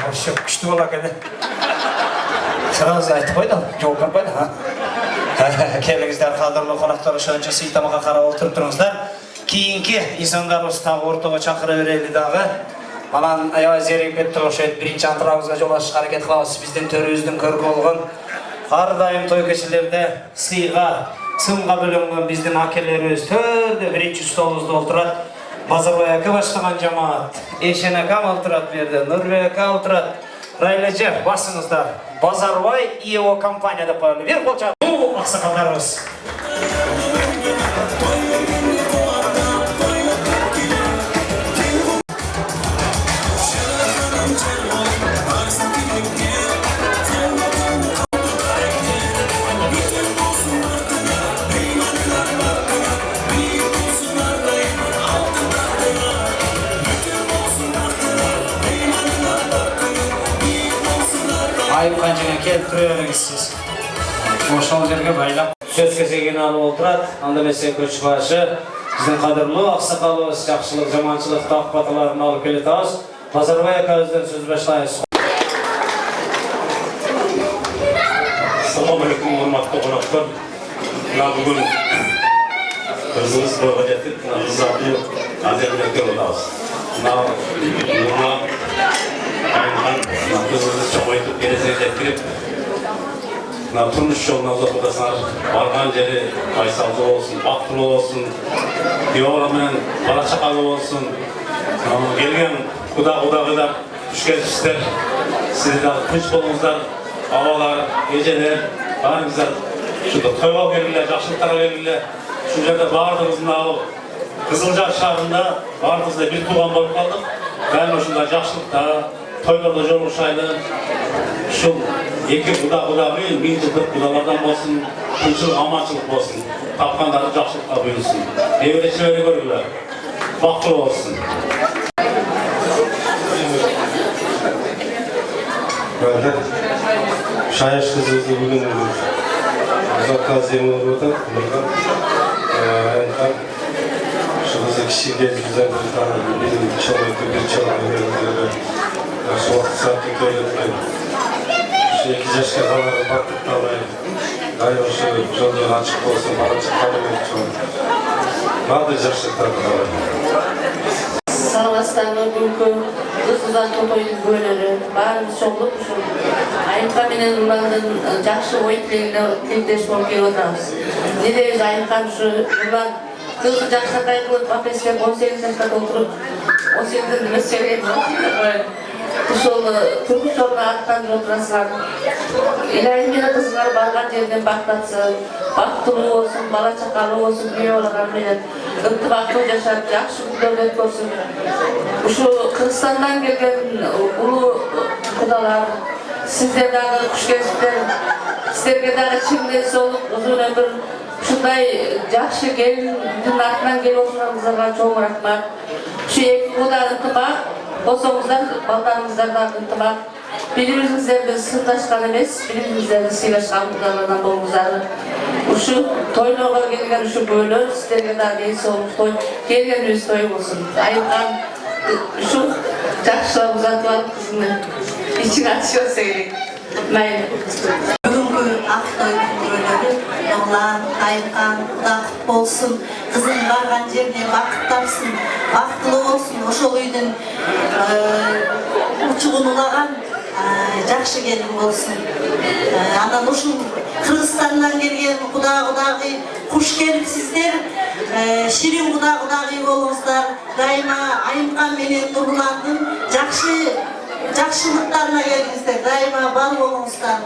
Вообще күшті бола кәді. Сразу айтып қойды, жоқ қырпайды. Келіңіздер, қадырлы қонақтар үшінші сыйтамаға қарап отырып тұрыңыздар. Кейінгі инсандарымыз тағы ортаға шақыра берелі дағы. Балан аябай зерек кетті, ошайды бірінші антырауызға жол ашық әрекет қылауыз. Бізден төріміздің көргі болған Ар дайым той кечелерде сымга бөлөнгөн биздин акелерибиз төрдө биринчи столубузда отурат. Базарбай ака баштаган жамаат, Эшен акам отурат берди, Нурбек ака отурат. Райлажа, басыңыздар. Базарбай ИО компания деп коелу. Бир колча аксакалдарыбыз. Айып қанжыңа келіп тұра беріңіз сіз. Ошол жерге байлап сөз кезегин алып отурат. Анда эмесе көчү башы биздин кадырлуу аксакалыбыз жакшылык, жаманчылык таппаталарын алып келатабыз. Базарбай акабыздан сөз баштайбыз. Assalamu alaikum урматтуу коноктор. Мына бүгүн кызыбыз бойго жетип, кызаты аземлекке болабыз. Мына кызыбыз чоңойтуп келесине жеткирип, турмуш жолуна узатасыңар. Барган жери айсалдуу болсун, бактылуу болсун, күйөө менен бала чакалуу болсун. Келген кудагыйлар туш келипсиздер. Сиздер дагы тынч болуңуздар. Абалар, эжелер, баарыңыздар ушунда тойго келгиле, жакшылыктарга келгиле. Ушул жерде баардыгыбыздын алып Кызылжар шаарында баардыгыбыз бир тууган болуп калдык. Дайыма ушундай жакшылыкта, тойлордо жолугушайлы. Ушул эки кудагый миң жылдык кудалардан болсун, тынччылык, аманчылык болсун. Тапкандары жакшылыкка буйрусун. Неберешелери көргүлө. Бактылуу болсун. Шаяш кызыбызды бүгін ұзаққа земін отыр, Шығызы кішігер жүзен күлтаны білін чалайды, бір чалайды, сол уақыт сәтті көйлетпен. Екі жашқа қалары бақыт табай, дай ошы жолдың ашық болсын, барыншы қалымен чон. Мағдай жақшықтарды қалай. Саламатсыздарбы, бүгүнкү кыз-кызаттуу тойдун күбөлөрү баарыбыз чогулуп ушул Айымка менен Нурландын жакшы ой тилектеш болуп келип атабыз. Эмне дейбиз, Айымкан ушу Нурлан кызды жакшыртай кылып, апесип 18 жашта толтуруп, 18 эмес жерге ушул турмуш жолуна аттанып отурасыңар. Илайым менен кызыңар барган жерден бактатсын, бактылуу болсун, бала чакалуу болсун, күйөөлөр менен ынтымактуу жашап, жакшы күндөрдү өткөрсүн. Ушу Кыргызстандан келген улуу кудалар, сиздер дагы куш келипсиздер. Сиздерге дагы чын денсаулык, узун өмүр, ушундай жакшы келиндин артынан келип отурганыңыздарга чоң рахмат. Ушу эки куда ынтымак болсоңуздар, балдарыңыздар дагы ынтымак. Бири-бириңиздерди сыйлашкан эмес, бири-бириңиздерди сыйлашкан кудалардан болуңуздар. Ушу тойлоого келген ушу бөлөр, сиздерге дагы денсаулык той, келгенибиз той болсун. Айымкан ушу жакшылап узатып алып кызыңды ичиң ачып атса керек. Майли. Бүгүнкү ак той күндөрү Нурлан, Айымкан бакыт болсун, кызың барган жерине бакыт тапсын, бактылуу болсун, ошол үйдүн учугун улаган жакшы келин болсун. Анан ушул Кыргызстандан келген кудагый куш келипсиздер, ширин кудагый болуңуздар. Дайыма Айымкан менен Нурландын жакшылыктарына келиңиздер, дайыма бар болуңуздар.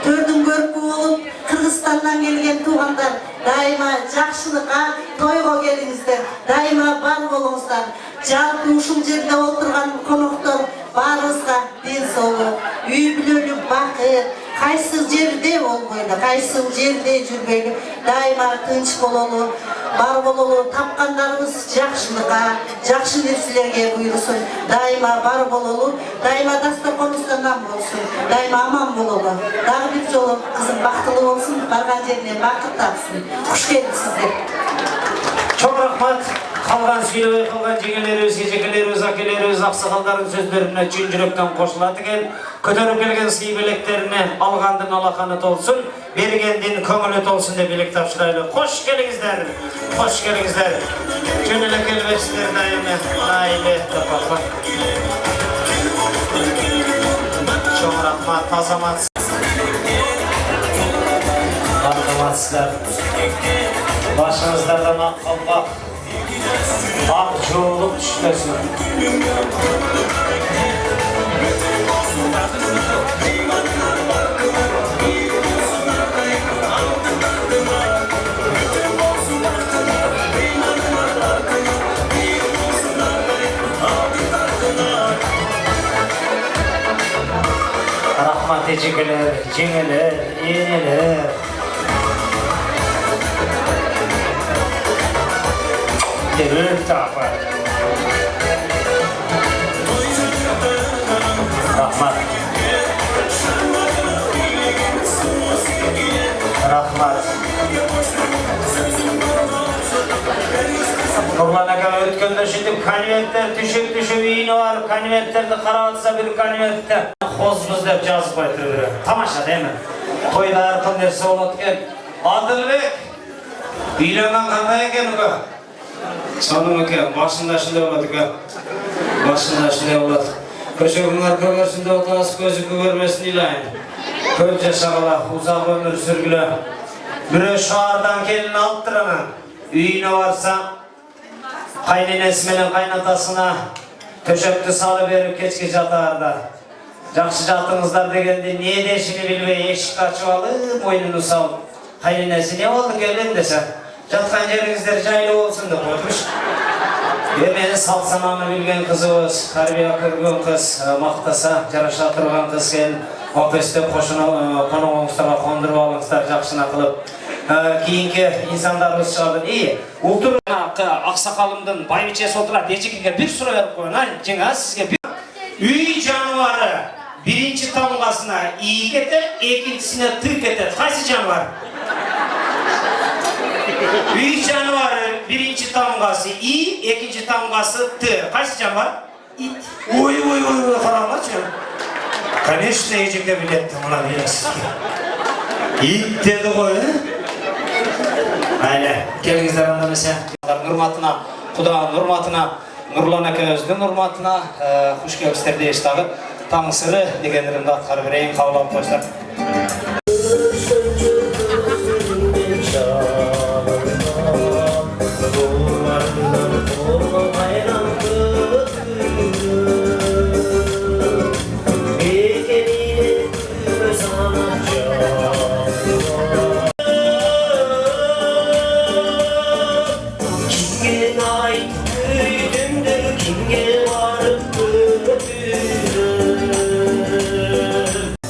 Төрдүн көркү болуп, Кыргызстандан келген туугандар, дайыма жакшылыкка, тойго келиңиздер, дайыма бар болуңуздар. Жалпы ушул жерде отурган коноктор баарыбызга денсаулык, үй бүлөлүк бакыт, кайсы жерде болбойлу, кайсы жерде жүрбөйлү, дайыма тынч бололу, бар бололу, тапкандарыбыз жакшылыкка, жакшы нерселерге буйрусун, дайыма бар бололу, дайыма дасторконубузда нан болсун, дайыма аман бололу. Дагы бир жолу кызым бактылуу болсун, барган жерине бакыт тапсын. Куш келипсиздер. Чоң рахмат. Қалған сүйебей қалған жеңелеріміз, жекелеріміз, акелеріміз, ақсақалдардың сөздеріне чын жүректен қосылады екен. Көтеріп келген сый білектеріне алғандың алақаны толсын, бергенден көңілі толсын деп білек тапшырайлы. Қош келіңіздер, қош келіңіздер. Жөнелі келбетсіздер дайымы, айлы тапаққа. Чоң рахмат, азамат. саламатсыздар. Başınızlardan ақ қалпақ, ақ жолып түспесін. Rahmat ecigiler, cengeler, iğneler. Devlet tarafı. Rahmat. Rahmat. Nurlan aka ötkende şimdi konvertler düşüp iğne var. Konvertlerde qaratsa bir konvertde hozbuz deb жазып qo'ytirdi. Tamasha deymi? To'yda har qanday narsa bo'ladi ekan. Odilbek uylangan qanday ekan uka? So'nim aka, boshында shunday bo'ladi aka. Boshында shunday bo'ladi. Ko'chaginglar ko'rsinda otasi ko'zi ko'rmasin ilayim. Ko'p yashag'ala, uzoq umr surgila. Biri shahardan kelin olib turaman. Uyine varsa qaynenesi bilan qaynatasına töşöktü salıp berip kechki jatarda. Жақсы жатыңыздар дегенде не дешini bilmey eşik açıp alıp moynunu salып. Qaynenesi ne oldu gelin dese. Жатқан жеріңіздер жайлы olsun деп koymuş. Meni salsanamı bilgen kızımız, harbiye kırgın kız, maqtasa, jarasha turgan kız gelin. Opeste qo'shini qo'nog'ingizga qondirib olingizlar, yaxshina qilib. Keyingi insonlarimiz chiqadi. O'ltirib oqsoqolimdan boyvichasi o'tiradi, echkiga bir sura berib qo'ying. Jenga sizga bir uy jonivari birinchi tomg'asina i ketadi, ikkinchisina t ketadi. Qaysi jonivor? Uy jonivari birinchi tomg'asi i, ikkinchi tomg'asi t. Qaysi jonivor? It. Oy, qaranglarchi. Конечно, echkiga biletdi, mana berasizga. It dedi qo'y. Mayli, kelingizlar andamasa. Hurmatına, Xudoning hurmatına, Nurlan aka o'zining hurmatına xush kelibsizlar deyish tag'i tong siri deganlarimni atqarib berayim, qabul olib qo'yinglar.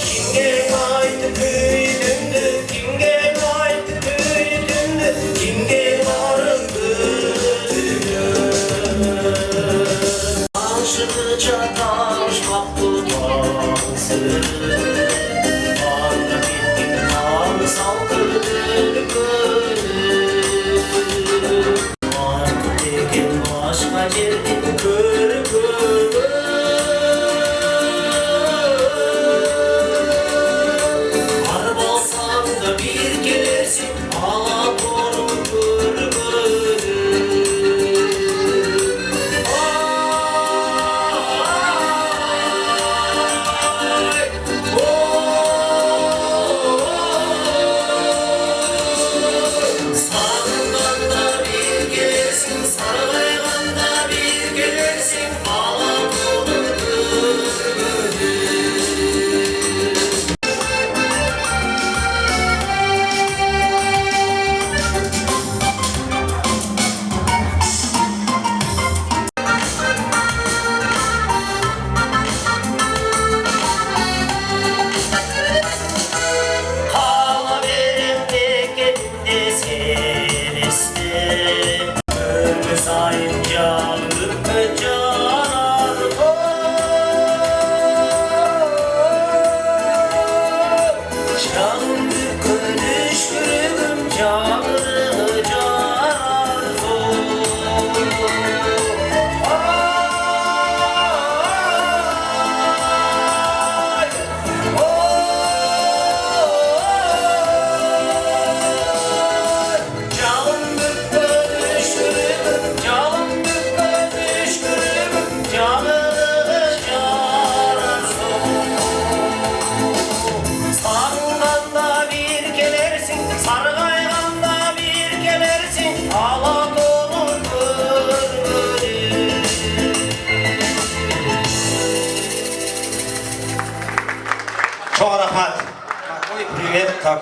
Kimge aytı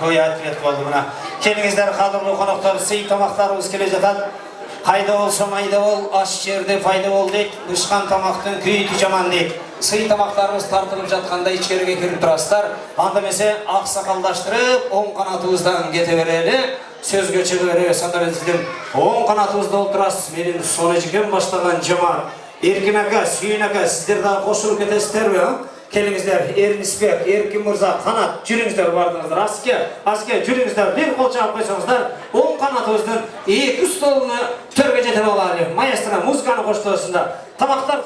көй айтып болды мына. Келіңіздер қадірлі қонақтар, сый тамақтарымыз келе жатады. Қайда болса майда бол, аш жерде пайда бол дейді. Дұшқан тамақтың күйті жаман дейді. Сый тамақтарымыз тартылып жатқанда içeriге кіріп тұрасыздар. Андамесе ақсақалдаштырып, оң қанатымыздан кете берелі. Сөзге чыгы бере, сонда біздің оң қанатымызда отырасыз. Менің соны жеген баштаған жаман. Еркін ака, Сүйін ака, сіздер дағы қосылып кетесіздер бе? Келіңіздер, Ернісбек, Еркін Мырза, Қанат, жүріңіздер бардыңыздар. Аске, жүріңіздер, бір қол жағып қойсаңыздар, оң қанатымыздың екі столыны төрге жетіп алалы. Маэстро музыканы қоштырасында. Тамақтар